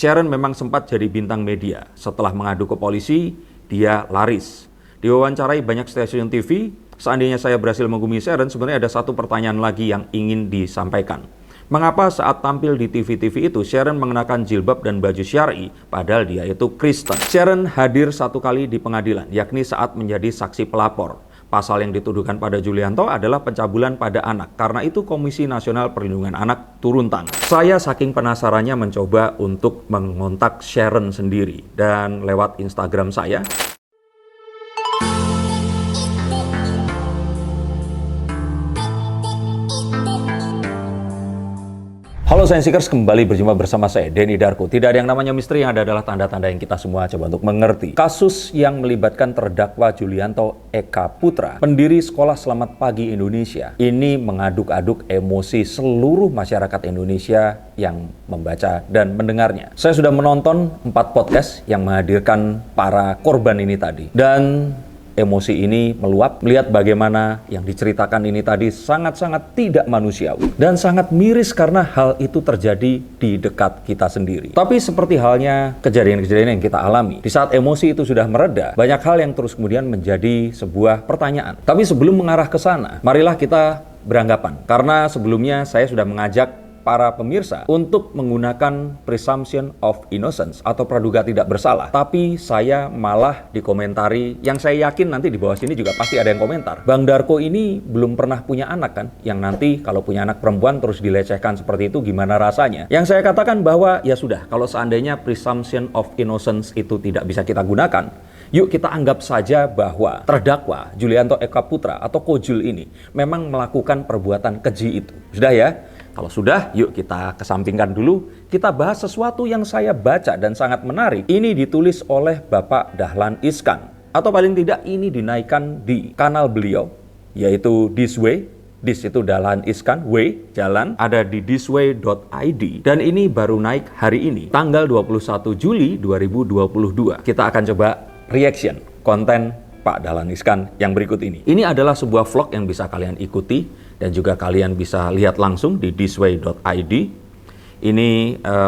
Sharon memang sempat jadi bintang media. Setelah mengadu ke polisi, dia laris. Diwawancarai banyak stasiun TV, seandainya saya berhasil menghubungi Sharon, sebenarnya ada satu pertanyaan lagi yang ingin disampaikan. Mengapa saat tampil di TV-TV itu Sharon mengenakan jilbab dan baju syar'i, padahal dia itu Kristen? Sharon hadir satu kali di pengadilan, yakni saat menjadi saksi pelapor. Pasal yang dituduhkan pada Julianto adalah pencabulan pada anak. Karena itu Komisi Nasional Perlindungan Anak turun tangan. Saya saking penasarannya mencoba untuk mengontak Sharon sendiri. Dan lewat Instagram saya, halo Science Seekers, kembali berjumpa bersama saya, Denny Darko. Tidak ada yang namanya misteri, yang ada adalah tanda-tanda yang kita semua coba untuk mengerti. Kasus yang melibatkan terdakwa Julianto Eka Putra, pendiri Sekolah Selamat Pagi Indonesia, ini mengaduk-aduk emosi seluruh masyarakat Indonesia yang membaca dan mendengarnya. Saya sudah menonton 4 podcast yang menghadirkan para korban ini tadi. Dan emosi ini meluap, melihat bagaimana yang diceritakan ini tadi sangat-sangat tidak manusiawi dan sangat miris karena hal itu terjadi di dekat kita sendiri. Tapi seperti halnya kejadian-kejadian yang kita alami, di saat emosi itu sudah mereda, banyak hal yang terus kemudian menjadi sebuah pertanyaan. Tapi sebelum mengarah ke sana, marilah kita beranggapan. Karena sebelumnya saya sudah mengajak para pemirsa untuk menggunakan presumption of innocence atau praduga tidak bersalah. Tapi saya malah dikomentari, yang saya yakin nanti di bawah sini juga pasti ada yang komentar, Bang Darko ini belum pernah punya anak kan? Yang nanti kalau punya anak perempuan terus dilecehkan seperti itu gimana rasanya? Yang saya katakan bahwa ya sudah, kalau seandainya presumption of innocence itu tidak bisa kita gunakan, yuk kita anggap saja bahwa terdakwa Julianto Eka Putra atau Kojul ini memang melakukan perbuatan keji itu. Sudah ya? Kalau sudah, yuk kita kesampingkan dulu. Kita bahas sesuatu yang saya baca dan sangat menarik. Ini ditulis oleh Bapak Dahlan Iskan. Atau paling tidak ini dinaikkan di kanal beliau, yaitu This Way. This itu Dahlan Iskan, Way, jalan, ada di thisway.id. Dan ini baru naik hari ini, tanggal 21 Juli 2022. Kita akan coba reaction konten Pak Dahlan Iskan yang berikut ini. Ini adalah sebuah vlog yang bisa kalian ikuti dan juga kalian bisa lihat langsung di thisway.id. Ini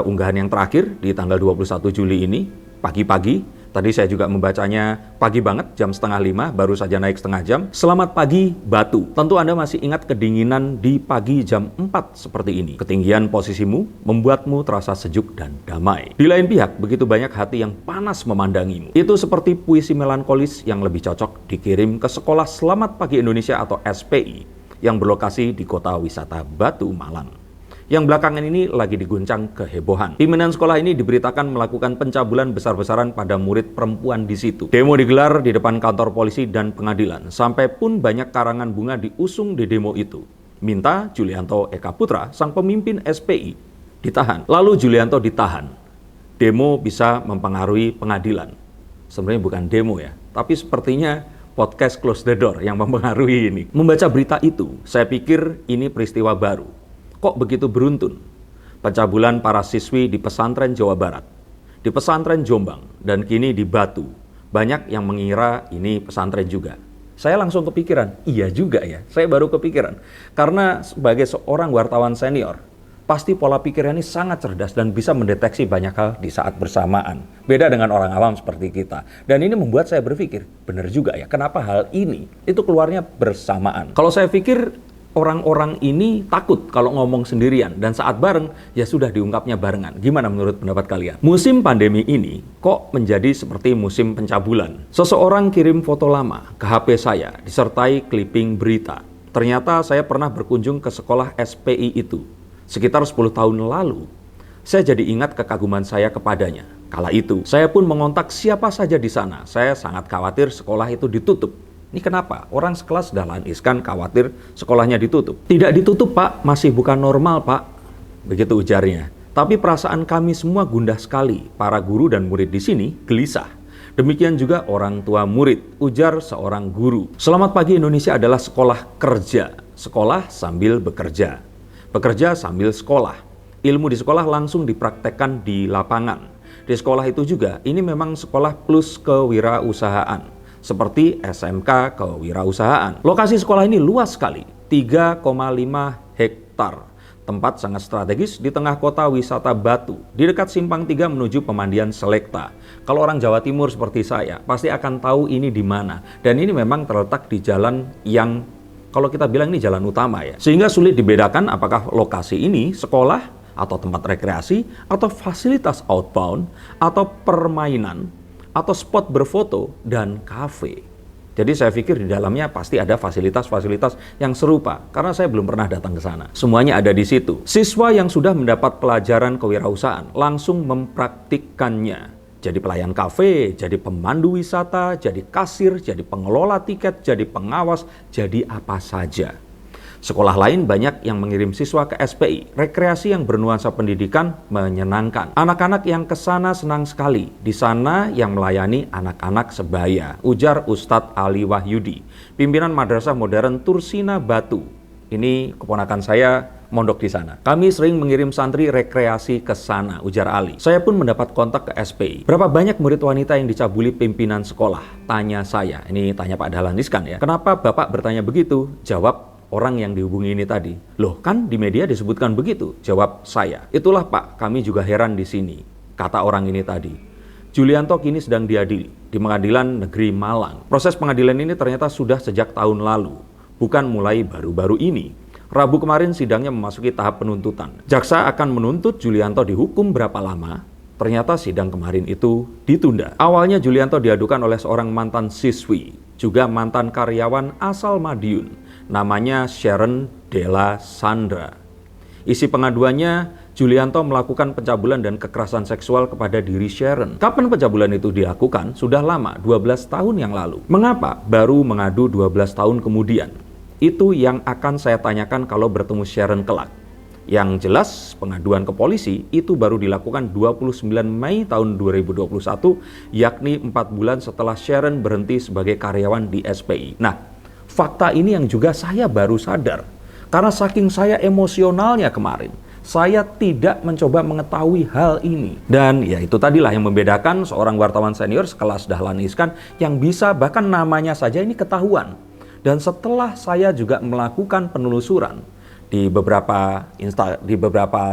unggahan yang terakhir di tanggal 21 Juli ini, pagi-pagi. Tadi saya juga membacanya pagi banget, jam 4:30, baru saja naik setengah jam. Selamat pagi, Batu. Tentu Anda masih ingat kedinginan di pagi jam 4 seperti ini. Ketinggian posisimu membuatmu terasa sejuk dan damai. Di lain pihak, begitu banyak hati yang panas memandangimu. Itu seperti puisi melankolis yang lebih cocok dikirim ke Sekolah Selamat Pagi Indonesia atau SPI yang berlokasi di kota wisata Batu, Malang. Yang belakangan ini lagi diguncang kehebohan. Pimpinan sekolah ini diberitakan melakukan pencabulan besar-besaran pada murid perempuan di situ. Demo digelar di depan kantor polisi dan pengadilan. Sampai pun banyak karangan bunga diusung di demo itu. Minta Julianto Eka Putra, sang pemimpin SPI, ditahan. Lalu Julianto ditahan. Demo bisa mempengaruhi pengadilan. Sebenarnya bukan demo ya, tapi sepertinya podcast Close the Door yang mempengaruhi ini. Membaca berita itu, saya pikir ini peristiwa baru. Kok begitu beruntun? Pencabulan para siswi di pesantren Jawa Barat, di pesantren Jombang, dan kini di Batu. Banyak yang mengira ini pesantren juga. Saya langsung kepikiran, iya juga ya, saya baru kepikiran. Karena sebagai seorang wartawan senior, pasti pola pikirnya ini sangat cerdas dan bisa mendeteksi banyak hal di saat bersamaan. Beda dengan orang awam seperti kita. Dan ini membuat saya berpikir, benar juga ya, kenapa hal ini itu keluarnya bersamaan. Kalau saya pikir, orang-orang ini takut kalau ngomong sendirian dan saat bareng ya sudah diungkapnya barengan. Gimana menurut pendapat kalian? Musim pandemi ini kok menjadi seperti musim pencabulan. Seseorang kirim foto lama ke HP saya disertai clipping berita. Ternyata saya pernah berkunjung ke sekolah SPI itu sekitar 10 tahun lalu. Saya jadi ingat kekaguman saya kepadanya. Kala itu saya pun mengontak siapa saja di sana. Saya sangat khawatir sekolah itu ditutup. Ini kenapa? Orang sekelas Dahlan Iskan khawatir sekolahnya ditutup. Tidak ditutup, Pak. Masih bukan normal, Pak. Begitu ujarnya. Tapi perasaan kami semua gundah sekali. Para guru dan murid di sini gelisah. Demikian juga orang tua murid, ujar seorang guru. Selamat Pagi Indonesia adalah sekolah kerja. Sekolah sambil bekerja. Bekerja sambil sekolah. Ilmu di sekolah langsung dipraktekkan di lapangan. Di sekolah itu juga, ini memang sekolah plus kewirausahaan. Seperti SMK Kewirausahaan. Lokasi sekolah ini luas sekali, 3,5 hektar. Tempat sangat strategis di tengah kota wisata Batu, di dekat Simpang 3 menuju Pemandian Selekta. Kalau orang Jawa Timur seperti saya, pasti akan tahu ini di mana. Dan ini memang terletak di jalan yang, kalau kita bilang ini jalan utama ya. Sehingga sulit dibedakan apakah lokasi ini sekolah, atau tempat rekreasi, atau fasilitas outbound, atau permainan, atau spot berfoto, dan kafe. Jadi saya pikir di dalamnya pasti ada fasilitas-fasilitas yang serupa, karena saya belum pernah datang ke sana. Semuanya ada di situ. Siswa yang sudah mendapat pelajaran kewirausahaan langsung mempraktikkannya. Jadi pelayan kafe, jadi pemandu wisata, jadi kasir, jadi pengelola tiket, jadi pengawas, jadi apa saja. Sekolah lain banyak yang mengirim siswa ke SPI, rekreasi yang bernuansa pendidikan menyenangkan. Anak-anak yang ke sana senang sekali. Di sana yang melayani anak-anak sebaya, ujar Ustadz Ali Wahyudi, pimpinan Madrasah Modern Tursina Batu. Ini keponakan saya mondok di sana. Kami sering mengirim santri rekreasi ke sana, ujar Ali. Saya pun mendapat kontak ke SPI. Berapa banyak murid wanita yang dicabuli pimpinan sekolah? Tanya saya. Ini tanya Pak Dahlan Iskan ya. Kenapa Bapak bertanya begitu? Jawab orang yang dihubungi ini tadi. Loh, kan di media disebutkan begitu, jawab saya. Itulah Pak, kami juga heran di sini, kata orang ini tadi. Julianto kini sedang diadili di Pengadilan Negeri Malang. Proses pengadilan ini ternyata sudah sejak tahun lalu, bukan mulai baru-baru ini. Rabu kemarin sidangnya memasuki tahap penuntutan. Jaksa akan menuntut Julianto dihukum berapa lama? Ternyata sidang kemarin itu ditunda. Awalnya Julianto diadukan oleh seorang mantan siswi, juga mantan karyawan asal Madiun. Namanya Sharon Della Sandra. Isi pengaduannya, Julianto melakukan pencabulan dan kekerasan seksual kepada diri Sharon. Kapan pencabulan itu dilakukan? Sudah lama, 12 tahun yang lalu. Mengapa baru mengadu 12 tahun kemudian? Itu yang akan saya tanyakan kalau bertemu Sharon kelak. Yang jelas, pengaduan ke polisi itu baru dilakukan 29 Mei tahun 2021, yakni 4 bulan setelah Sharon berhenti sebagai karyawan di SPI. Nah, fakta ini yang juga saya baru sadar. Karena saking saya emosionalnya kemarin, saya tidak mencoba mengetahui hal ini. Dan ya itu tadilah yang membedakan seorang wartawan senior sekelas Dahlan Iskan yang bisa bahkan namanya saja ini ketahuan. Dan setelah saya juga melakukan penelusuran di beberapa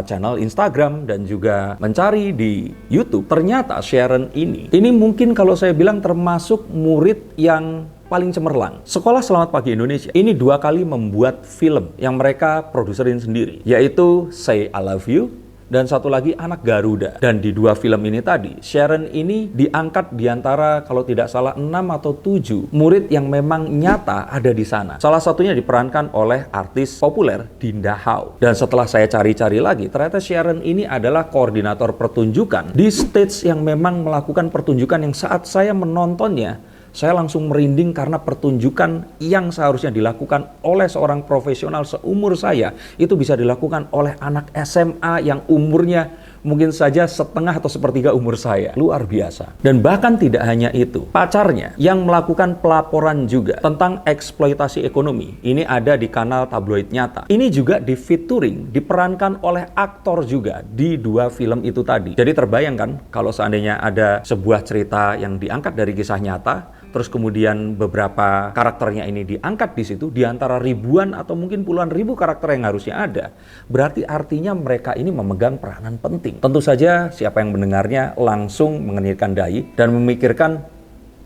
channel Instagram dan juga mencari di YouTube, ternyata Sharon ini mungkin kalau saya bilang termasuk murid yang paling cemerlang. Sekolah Selamat Pagi Indonesia ini 2 kali membuat film yang mereka produserin sendiri, yaitu Say I Love You dan satu lagi Anak Garuda. Dan di 2 film ini tadi, Sharon ini diangkat di antara kalau tidak salah 6 atau 7 murid yang memang nyata ada di sana. Salah satunya diperankan oleh artis populer Dinda Hau. Dan setelah saya cari-cari lagi, ternyata Sharon ini adalah koordinator pertunjukan di stage yang memang melakukan pertunjukan yang saat saya menontonnya, saya langsung merinding karena pertunjukan yang seharusnya dilakukan oleh seorang profesional seumur saya, itu bisa dilakukan oleh anak SMA yang umurnya mungkin saja setengah atau sepertiga umur saya. Luar biasa. Dan bahkan tidak hanya itu, pacarnya yang melakukan pelaporan juga tentang eksploitasi ekonomi. Ini ada di kanal tabloid Nyata. Ini juga di-featuring, diperankan oleh aktor juga di 2 film itu tadi. Jadi terbayangkan kalau seandainya ada sebuah cerita yang diangkat dari kisah nyata, terus kemudian beberapa karakternya ini diangkat di situ, di antara ribuan atau mungkin puluhan ribu karakter yang harusnya ada, berarti artinya mereka ini memegang peranan penting. Tentu saja siapa yang mendengarnya langsung mengenirkan dahi dan memikirkan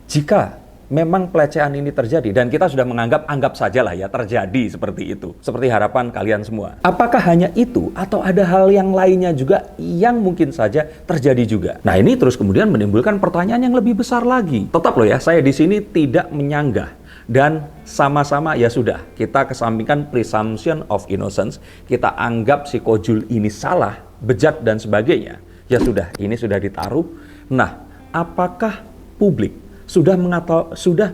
jika memang pelecehan ini terjadi, dan kita sudah anggap sajalah ya terjadi seperti itu, seperti harapan kalian semua. Apakah hanya itu atau ada hal yang lainnya juga yang mungkin saja terjadi juga? Nah, ini terus kemudian menimbulkan pertanyaan yang lebih besar lagi. Tetap loh ya, saya di sini tidak menyanggah dan sama-sama ya sudah, kita kesampingkan presumption of innocence, kita anggap si Kojul ini salah, bejat dan sebagainya. Ya sudah, ini sudah ditaruh. Nah, apakah publik sudah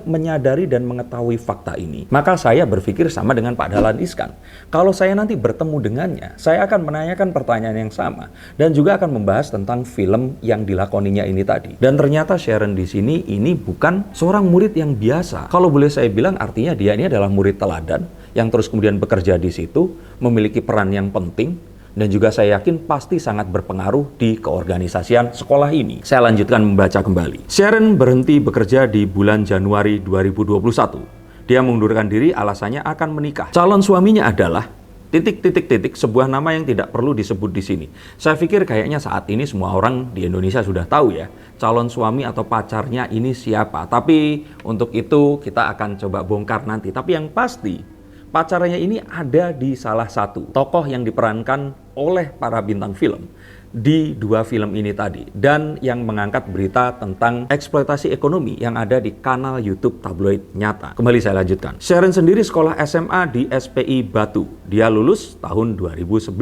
menyadari dan mengetahui fakta ini? Maka saya berpikir sama dengan Pak Dahlan Iskan. Kalau saya nanti bertemu dengannya, saya akan menanyakan pertanyaan yang sama dan juga akan membahas tentang film yang dilakoninya ini tadi. Dan ternyata Sharon di sini ini bukan seorang murid yang biasa. Kalau boleh saya bilang, artinya dia ini adalah murid teladan yang terus kemudian bekerja di situ, memiliki peran yang penting. Dan juga saya yakin pasti sangat berpengaruh di keorganisasian sekolah ini. Saya lanjutkan membaca kembali. Sharon berhenti bekerja di bulan Januari 2021. Dia mengundurkan diri, alasannya akan menikah. Calon suaminya adalah titik, sebuah nama yang tidak perlu disebut di sini. Saya pikir kayaknya saat ini semua orang di Indonesia sudah tahu ya, calon suami atau pacarnya ini siapa. Tapi untuk itu kita akan coba bongkar nanti. Tapi yang pasti, pacarnya ini ada di salah satu tokoh yang diperankan oleh para bintang film di dua film ini tadi, dan yang mengangkat berita tentang eksploitasi ekonomi yang ada di kanal YouTube Tabloid Nyata. Kembali saya lanjutkan. Sharon sendiri sekolah SMA di SPI Batu. Dia lulus tahun 2011.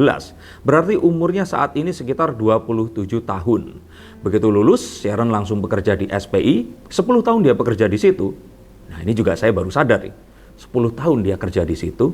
Berarti umurnya saat ini sekitar 27 tahun. Begitu lulus, Sharon langsung bekerja di SPI. 10 tahun dia bekerja di situ. Nah, ini juga saya baru sadar nih. 10 tahun dia kerja di situ.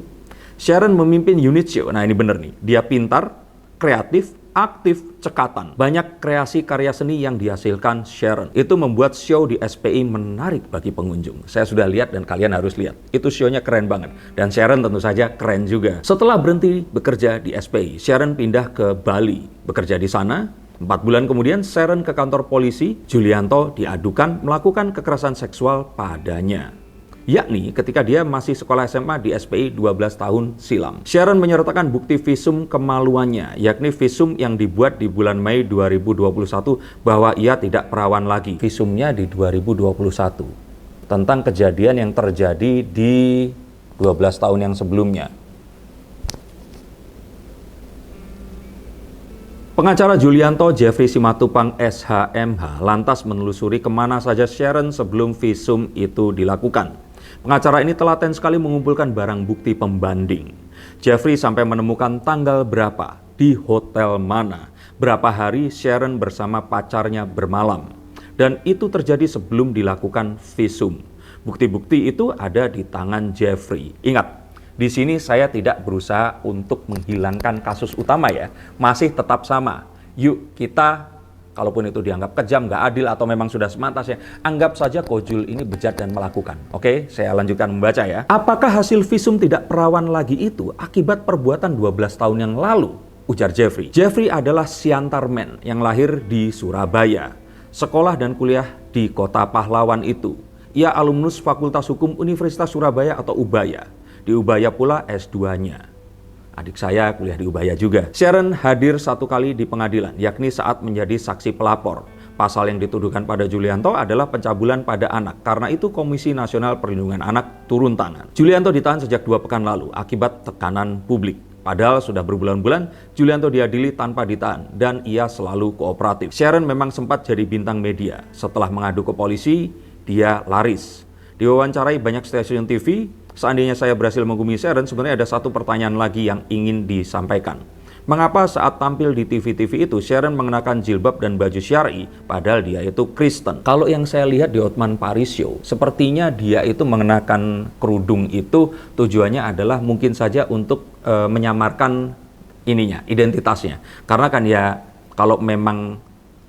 Sharon memimpin unit show. Nah, ini bener nih. Dia pintar, kreatif, aktif, cekatan. Banyak kreasi karya seni yang dihasilkan Sharon. Itu membuat show di SPI menarik bagi pengunjung. Saya sudah lihat dan kalian harus lihat. Itu show-nya keren banget. Dan Sharon tentu saja keren juga. Setelah berhenti bekerja di SPI, Sharon pindah ke Bali. Bekerja di sana. 4 bulan kemudian, Sharon ke kantor polisi. Julianto diadukan melakukan kekerasan seksual padanya. Yakni ketika dia masih sekolah SMA di SPI 12 tahun silam. Sharon menyertakan bukti visum kemaluannya, yakni visum yang dibuat di bulan Mei 2021 bahwa ia tidak perawan lagi. Visumnya di 2021 tentang kejadian yang terjadi di 12 tahun yang sebelumnya. Pengacara Julianto, Jeffrey Simatupang, SHMH, lantas menelusuri kemana saja Sharon sebelum visum itu dilakukan. Pengacara ini telaten sekali mengumpulkan barang bukti pembanding. Jeffrey sampai menemukan tanggal berapa, di hotel mana, berapa hari Sharon bersama pacarnya bermalam. Dan itu terjadi sebelum dilakukan visum. Bukti-bukti itu ada di tangan Jeffrey. Ingat, di sini saya tidak berusaha untuk menghilangkan kasus utama ya. Masih tetap sama. Yuk kita, kalaupun itu dianggap kejam, nggak adil, atau memang sudah semantasnya, anggap saja Kojul ini bejat dan melakukan. Oke, saya lanjutkan membaca ya. Apakah hasil visum tidak perawan lagi itu akibat perbuatan 12 tahun yang lalu? Ujar Jeffrey. Jeffrey adalah Siantarmen yang lahir di Surabaya. Sekolah dan kuliah di kota pahlawan itu. Ia alumnus Fakultas Hukum Universitas Surabaya atau Ubaya. Di Ubaya pula S2-nya. Adik saya kuliah di Ubaya juga. Sharon hadir 1 kali di pengadilan, yakni saat menjadi saksi pelapor. Pasal yang dituduhkan pada Julianto adalah pencabulan pada anak. Karena itu Komisi Nasional Perlindungan Anak turun tangan. Julianto ditahan sejak 2 pekan lalu akibat tekanan publik. Padahal sudah berbulan-bulan Julianto diadili tanpa ditahan dan ia selalu kooperatif. Sharon memang sempat jadi bintang media. Setelah mengadu ke polisi, dia laris. Diwawancarai banyak stasiun TV. Seandainya saya berhasil menghubungi Sharon, sebenarnya ada satu pertanyaan lagi yang ingin disampaikan. Mengapa saat tampil di TV-TV itu Sharon mengenakan jilbab dan baju syar'i padahal dia itu Kristen? Kalau yang saya lihat di Hotman Paris Show, sepertinya dia itu mengenakan kerudung itu tujuannya adalah mungkin saja untuk menyamarkan ininya, identitasnya. Karena kan ya kalau memang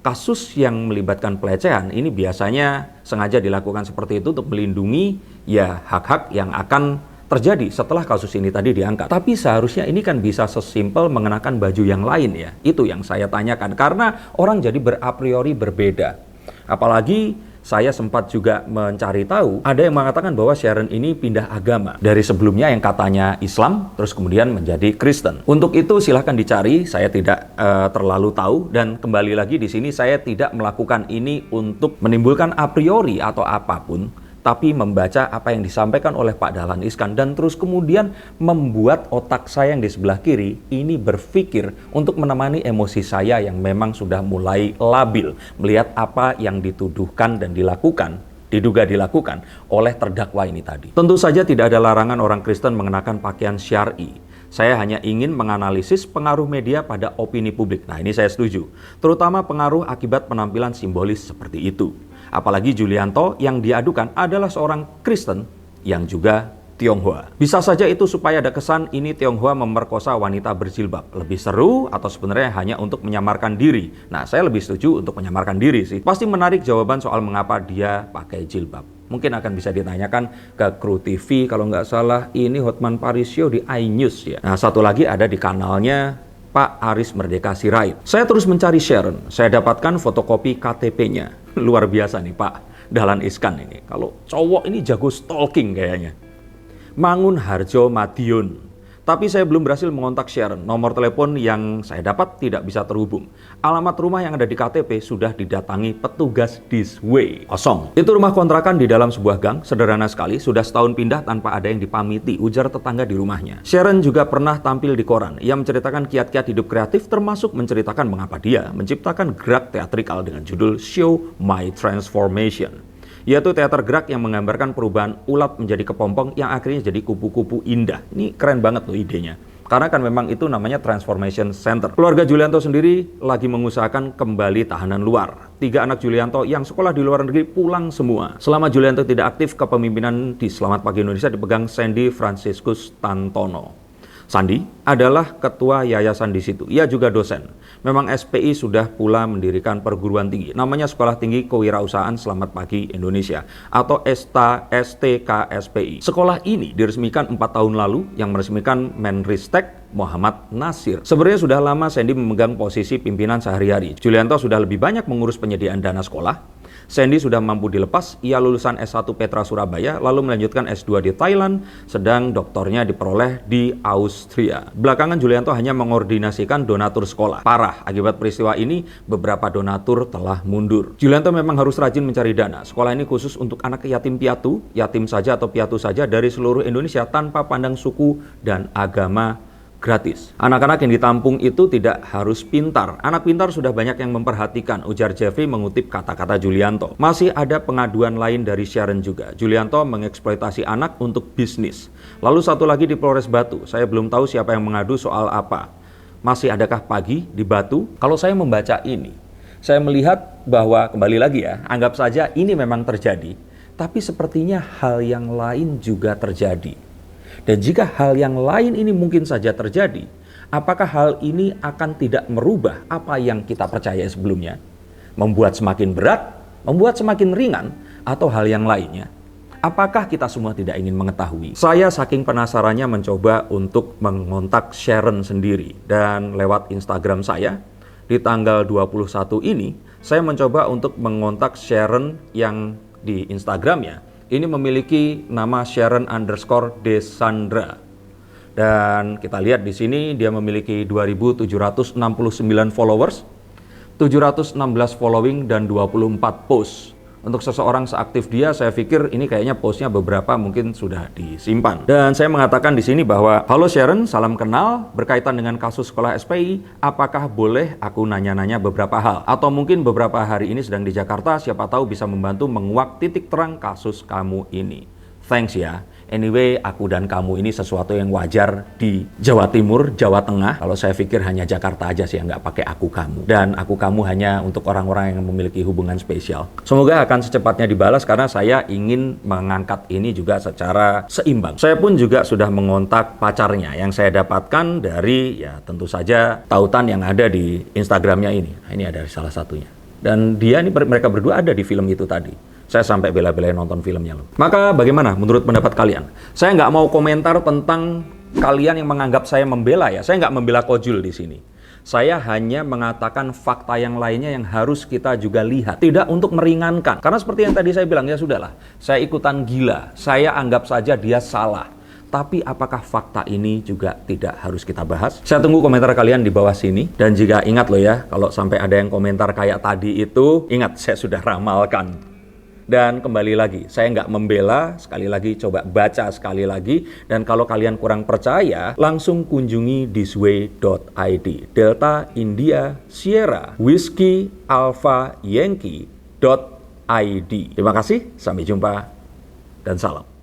kasus yang melibatkan pelecehan ini biasanya sengaja dilakukan seperti itu untuk melindungi ya hak-hak yang akan terjadi setelah kasus ini tadi diangkat. Tapi seharusnya ini kan bisa sesimpel mengenakan baju yang lain ya. Itu yang saya tanyakan karena orang jadi a priori berbeda. Apalagi saya sempat juga mencari tahu, ada yang mengatakan bahwa Sharon ini pindah agama. Dari sebelumnya yang katanya Islam, terus kemudian menjadi Kristen. Untuk itu silahkan dicari, saya tidak terlalu tahu. Dan kembali lagi di sini saya tidak melakukan ini untuk menimbulkan a priori atau apapun. Tapi membaca apa yang disampaikan oleh Pak Dahlan Iskan dan terus kemudian membuat otak saya yang di sebelah kiri ini berpikir untuk menemani emosi saya yang memang sudah mulai labil melihat apa yang dituduhkan dan diduga dilakukan oleh terdakwa ini tadi. Tentu saja tidak ada larangan orang Kristen mengenakan pakaian syar'i. Saya hanya ingin menganalisis pengaruh media pada opini publik. Nah, ini saya setuju. Terutama pengaruh akibat penampilan simbolis seperti itu. Apalagi Julianto yang diadukan adalah seorang Kristen yang juga Tionghoa. Bisa saja itu supaya ada kesan ini Tionghoa memerkosa wanita berjilbab. Lebih seru atau sebenarnya hanya untuk menyamarkan diri? Nah, saya lebih setuju untuk menyamarkan diri sih. Pasti menarik jawaban soal mengapa dia pakai jilbab. Mungkin akan bisa ditanyakan ke Kru TV kalau nggak salah ini Hotman Paris Show di iNews ya. Nah, satu lagi ada di kanalnya Pak Aris Merdeka Sirait. Saya terus mencari Sharon. Saya dapatkan fotokopi KTP-nya. Luar biasa nih Pak Dahlan Iskan ini. Kalau cowok ini jago stalking kayaknya. Mangun Harjo Madiun. Tapi saya belum berhasil mengontak Sharon. Nomor telepon yang saya dapat tidak bisa terhubung. Alamat rumah yang ada di KTP sudah didatangi petugas this way. Kosong. Itu rumah kontrakan di dalam sebuah gang, sederhana sekali, sudah setahun pindah tanpa ada yang dipamiti, ujar tetangga di rumahnya. Sharon juga pernah tampil di koran. Ia menceritakan kiat-kiat hidup kreatif termasuk menceritakan mengapa dia menciptakan gerak teatrikal dengan judul Show My Transformation. Yaitu teater gerak yang menggambarkan perubahan ulat menjadi kepompong yang akhirnya jadi kupu-kupu indah. Ini keren banget loh idenya. Karena kan memang itu namanya Transformation Center. Keluarga Julianto sendiri lagi mengusahakan kembali tahanan luar. 3 anak Julianto yang sekolah di luar negeri pulang semua. Selama Julianto tidak aktif, kepemimpinan di Selamat Pagi Indonesia dipegang Sandy Franciscus Tantono. Sandi adalah ketua yayasan di situ. Ia juga dosen. Memang SPI sudah pula mendirikan perguruan tinggi. Namanya Sekolah Tinggi Kewirausahaan Selamat Pagi Indonesia atau STKSPI. Sekolah ini diresmikan 4 tahun lalu yang meresmikan Menristek Muhammad Nasir. Sebenarnya sudah lama Sandy memegang posisi pimpinan sehari-hari. Julianto sudah lebih banyak mengurus penyediaan dana sekolah. Sandy sudah mampu dilepas, ia lulusan S1 Petra Surabaya, lalu melanjutkan S2 di Thailand, sedang doktornya diperoleh di Austria. Belakangan Julianto hanya mengordinasikan donatur sekolah. Parah, akibat peristiwa ini, beberapa donatur telah mundur. Julianto memang harus rajin mencari dana. Sekolah ini khusus untuk anak yatim piatu, yatim saja atau piatu saja dari seluruh Indonesia tanpa pandang suku dan agama. Gratis. Anak-anak yang ditampung itu tidak harus pintar. Anak pintar sudah banyak yang memperhatikan, ujar Jeffrey mengutip kata-kata Julianto. Masih ada pengaduan lain dari Sharon juga. Julianto mengeksploitasi anak untuk bisnis. Lalu satu lagi di Polres Batu. Saya belum tahu siapa yang mengadu soal apa. Masih adakah pagi di Batu? Kalau saya membaca ini, saya melihat bahwa kembali lagi ya, anggap saja ini memang terjadi. Tapi sepertinya hal yang lain juga terjadi. Dan jika hal yang lain ini mungkin saja terjadi, apakah hal ini akan tidak merubah apa yang kita percaya sebelumnya? Membuat semakin berat, membuat semakin ringan, atau hal yang lainnya? Apakah kita semua tidak ingin mengetahui? Saya saking penasarannya mencoba untuk mengontak Sharon sendiri. Dan lewat Instagram saya, di tanggal 21 ini, saya mencoba untuk mengontak Sharon yang di Instagramnya. Ini memiliki nama Sharon_Desandra. Dan kita lihat di sini dia memiliki 2.769 followers, 716 following, dan 24 post. Untuk seseorang seaktif dia, saya pikir ini kayaknya postnya beberapa mungkin sudah disimpan. Dan saya mengatakan di sini bahwa, halo Sharon, salam kenal, berkaitan dengan kasus sekolah SPI, apakah boleh aku nanya-nanya beberapa hal? Atau mungkin beberapa hari ini sedang di Jakarta, siapa tahu bisa membantu menguak titik terang kasus kamu ini. Thanks ya. Anyway, aku dan kamu ini sesuatu yang wajar di Jawa Timur, Jawa Tengah. Kalau saya pikir hanya Jakarta aja sih yang nggak pakai aku kamu. Dan aku kamu hanya untuk orang-orang yang memiliki hubungan spesial. Semoga akan secepatnya dibalas karena saya ingin mengangkat ini juga secara seimbang. Saya pun juga sudah mengontak pacarnya yang saya dapatkan dari ya tentu saja tautan yang ada di Instagramnya ini. Nah, ini ada salah satunya. Dan dia ini mereka berdua ada di film itu tadi. Saya sampai bela-belain nonton filmnya loh. Maka bagaimana menurut pendapat kalian? Saya nggak mau komentar tentang kalian yang menganggap saya membela ya. Saya nggak membela Kojul di sini. Saya hanya mengatakan fakta yang lainnya yang harus kita juga lihat. Tidak untuk meringankan. Karena seperti yang tadi saya bilang, ya sudahlah. Saya ikutan gila. Saya anggap saja dia salah. Tapi apakah fakta ini juga tidak harus kita bahas? Saya tunggu komentar kalian di bawah sini. Dan jika ingat loh ya, kalau sampai ada yang komentar kayak tadi itu, ingat saya sudah ramalkan. Dan kembali lagi, saya nggak membela, sekali lagi coba baca sekali lagi. Dan kalau kalian kurang percaya, langsung kunjungi thisway.id. Delta India Sierra Whiskey Alpha Yankee.id. Terima kasih, sampai jumpa dan salam.